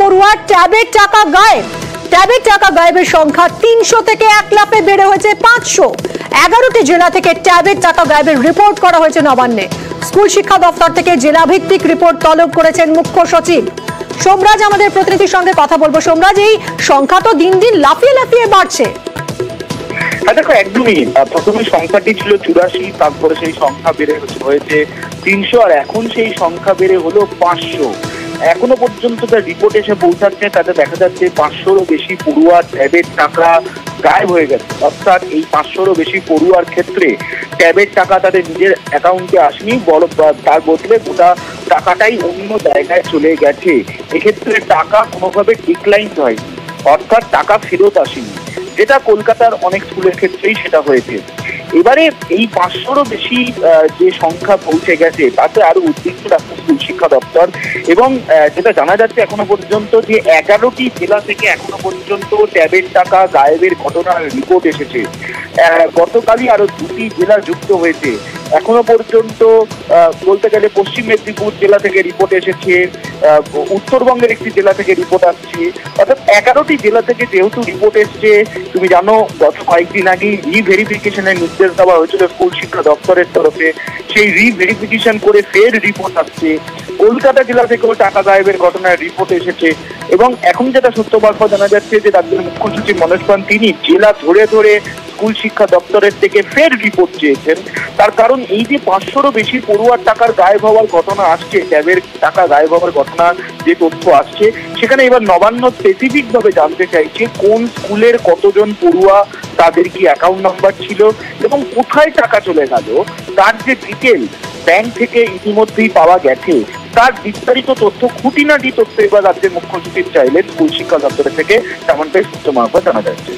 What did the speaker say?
পড়ুয়ার ট্যাবের টাকা গায়েব। ট্যাবের টাকা গায়েবের সংখ্যা 300 থেকে 1 লাফে বেড়ে হয়েছে 500। 11টি জেলা থেকে ট্যাবের টাকা গায়েবের রিপোর্ট করা হয়েছে নবান্নে। স্কুল শিক্ষা দপ্তর থেকে জেলা ভিত্তিক রিপোর্ট তলব করেছেন মুখ্য সচিব। সোমরাজ আমাদের প্রতিনিধির সঙ্গে কথা বলবো। সোমরাজ, এই সংখ্যা তো দিন দিন লাফিয়ে লাফিয়ে বাড়ছে। হ্যাঁ দেখো, একদমই। প্রথমে সংখ্যাটি ছিল 84, তারপরে সেই সংখ্যা বেড়ে হয়েছে 300, আর এখন সেই সংখ্যা বেড়ে হলো 500। এখনো পর্যন্ত যা রিপোর্ট এসে পৌঁছাচ্ছে তাতে দেখা যাচ্ছে 500রও বেশি পড়ুয়ার ট্যাবের টাকা গায়েব হয়ে গেছে। অর্থাৎ এই 500রও বেশি পড়ুয়ার ক্ষেত্রে ট্যাবের টাকা তাদের নিজের অ্যাকাউন্টে আসেনি, তার বদলে গোটা টাকাটাই অন্য জায়গায় চলে গেছে। এক্ষেত্রে টাকা কোনোভাবে ডিক্লাইন হয়, অর্থাৎ টাকা ফেরত আসেনি, যেটা কলকাতার অনেক স্কুলের ক্ষেত্রেই সেটা হয়েছে। এবারে এই 500রও বেশি যে সংখ্যা পৌঁছে গেছে তাতে আরো উদ্বিগ্ন রাখছে স্কুল শিক্ষা দপ্তর। এবং যেটা জানা যাচ্ছে এখনো পর্যন্ত যে 11টি জেলা থেকে এখনো পর্যন্ত ট্যাবের টাকা গায়েবের ঘটনার রিপোর্ট এসেছে। গতকালই আরো 2টি জেলা যুক্ত হয়েছে। এখনো পর্যন্ত বলতে গেলে পশ্চিম মেদিনীপুর জেলা থেকে রিপোর্ট এসেছে, উত্তরবঙ্গের একটি জেলা থেকে রিপোর্ট আসছে। অর্থাৎ 11টি জেলা থেকে যেহেতু রিপোর্ট এসছে, তুমি জানো গত কয়েকদিন আগে রিভেরিফিকেশনের নির্দেশ দেওয়া হয়েছিল স্কুল শিক্ষা দপ্তরের তরফে। সেই রিভেরিফিকেশন করে ফের রিপোর্ট আসছে। কলকাতা জেলা থেকেও টাকা গায়েবের ঘটনার রিপোর্ট এসেছে। এবং এখন যেটা সত্য বার্তা জানা যাচ্ছে যে রাজ্যের মুখ্য সচিব মনোজ পান তিনি জেলা ধরে ধরে স্কুল শিক্ষা দপ্তরের থেকে ফের রিপোর্ট চেয়েছেন। তার কারণ এই যে 500রও বেশি পড়ুয়ার টাকার গায়েব হওয়ার ঘটনা আসছে, ট্যাবের টাকা গায়েব হওয়ার ঘটনা যে তথ্য আসছে, সেখানে এবার নবান্ন স্পেসিফিক ভাবে জানতে চাইছে কোন স্কুলের কতজন পড়ুয়া, তাদের কি অ্যাকাউন্ট নাম্বার ছিল এবং কোথায় টাকা চলে গেল তার যে ডিটেল ব্যাংক থেকে ইতিমধ্যেই পাওয়া গেছে, তার বিস্তারিত তথ্য, খুঁটিনাটি তথ্য এবার রাজ্যের মুখ্য সচিব চাইলেন স্কুল শিক্ষা দপ্তরের থেকে, তেমনটাই সূত্র মারফত জানা যাচ্ছে।